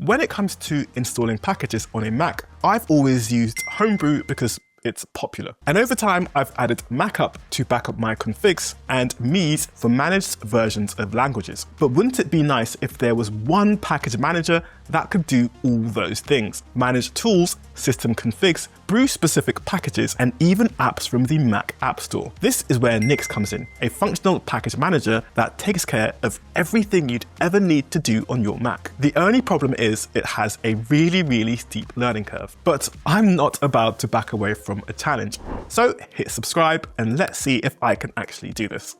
When it comes to installing packages on a Mac, I've always used Homebrew because it's popular. And over time, I've added MacUp to back up my configs and Mies for managed versions of languages. But wouldn't it be nice if there was one package manager that could do all those things? Manage tools, system configs, brew-specific packages, and even apps from the Mac App Store. This is where Nix comes in, a functional package manager that takes care of everything you'd ever need to do on your Mac. The only problem is it has a really steep learning curve. But I'm not about to back away from a challenge. So hit subscribe and let's see if I can actually do this.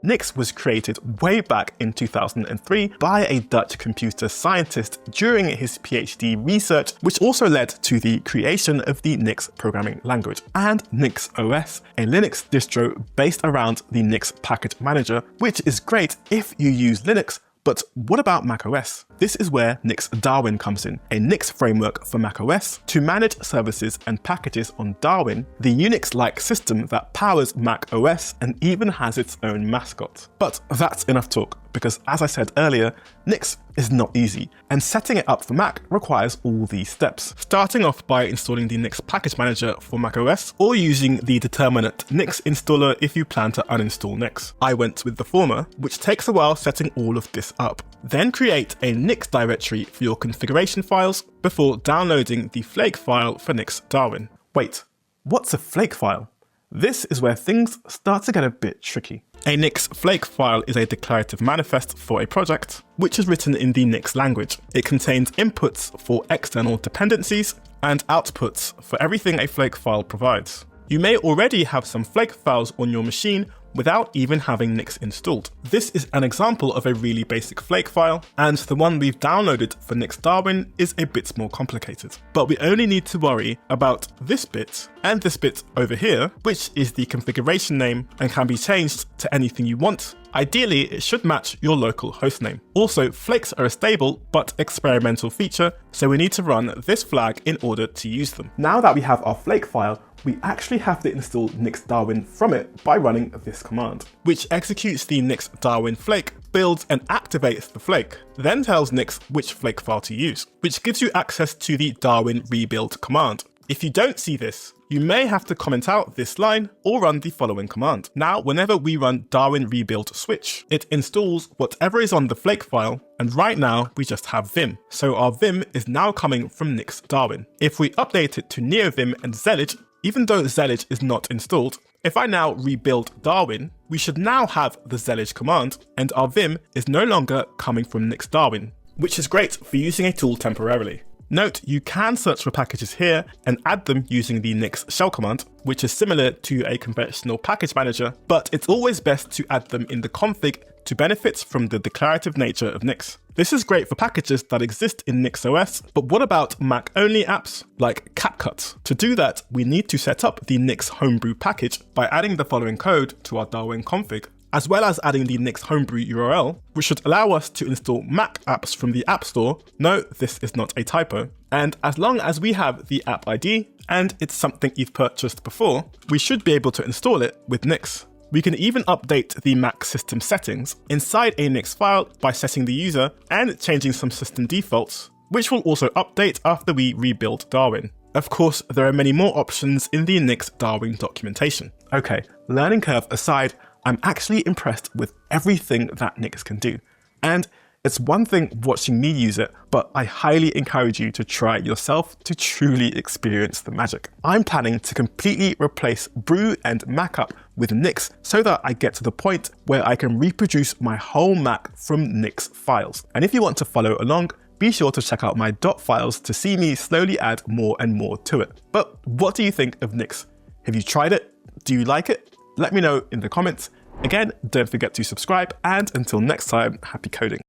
Nix was created way back in 2003 by a Dutch computer scientist during his PhD research, which also led to the creation of the Nix programming language, and NixOS, a Linux distro based around the Nix package manager, which is great if you use Linux. But what about macOS? This is where Nix Darwin comes in, a Nix framework for macOS to manage services and packages on Darwin, the Unix-like system that powers macOS and even has its own mascot. But that's enough talk, because as I said earlier, Nix is not easy, and setting it up for Mac requires all these steps. Starting off by installing the Nix package manager for macOS, or using the determinate Nix installer if you plan to uninstall Nix. I went with the former, which takes a while setting all of this up. Then create a Nix directory for your configuration files before downloading the Flake file for Nix Darwin. Wait, what's a Flake file? This is where things start to get a bit tricky. A Nix Flake file is a declarative manifest for a project, which is written in the Nix language. It contains inputs for external dependencies and outputs for everything a Flake file provides. You may already have some Flake files on your machine without even having Nix installed. This is an example of a really basic Flake file, and the one we've downloaded for Nix Darwin is a bit more complicated. But we only need to worry about this bit and this bit over here, which is the configuration name and can be changed to anything you want. Ideally, it should match your local hostname. Also, flakes are a stable but experimental feature, so we need to run this flag in order to use them. Now that we have our Flake file, we actually have to install Nix Darwin from it by running this command, which executes the Nix Darwin Flake, builds and activates the Flake, then tells Nix which Flake file to use, which gives you access to the Darwin rebuild command. If you don't see this, you may have to comment out this line or run the following command. Now, whenever we run Darwin rebuild switch, it installs whatever is on the Flake file, and right now we just have Vim. So our Vim is now coming from Nix Darwin. If we update it to NeoVim and Zellige, even though Zellige is not installed, if I now rebuild Darwin, we should now have the Zellige command, and our Vim is no longer coming from Nix Darwin, which is great for using a tool temporarily. Note, you can search for packages here and add them using the Nix shell command, which is similar to a conventional package manager, but it's always best to add them in the config to benefit from the declarative nature of Nix. This is great for packages that exist in NixOS, but what about Mac-only apps like CapCut? To do that, we need to set up the Nix Homebrew package by adding the following code to our Darwin config, as well as adding the Nix Homebrew URL, which should allow us to install Mac apps from the App Store. No, this is not a typo. And as long as we have the app ID, and it's something you've purchased before, we should be able to install it with Nix. We can even update the Mac system settings inside a Nix file by setting the user and changing some system defaults, which will also update after we rebuild Darwin. Of course, there are many more options in the Nix Darwin documentation. Okay, learning curve aside, I'm actually impressed with everything that Nix can do. And it's one thing watching me use it, but I highly encourage you to try it yourself to truly experience the magic. I'm planning to completely replace Brew and MacUp with Nix so that I get to the point where I can reproduce my whole Mac from Nix files. And if you want to follow along, be sure to check out my dot files to see me slowly add more and more to it. But what do you think of Nix? Have you tried it? Do you like it? Let me know in the comments. Again, don't forget to subscribe, and until next time, happy coding.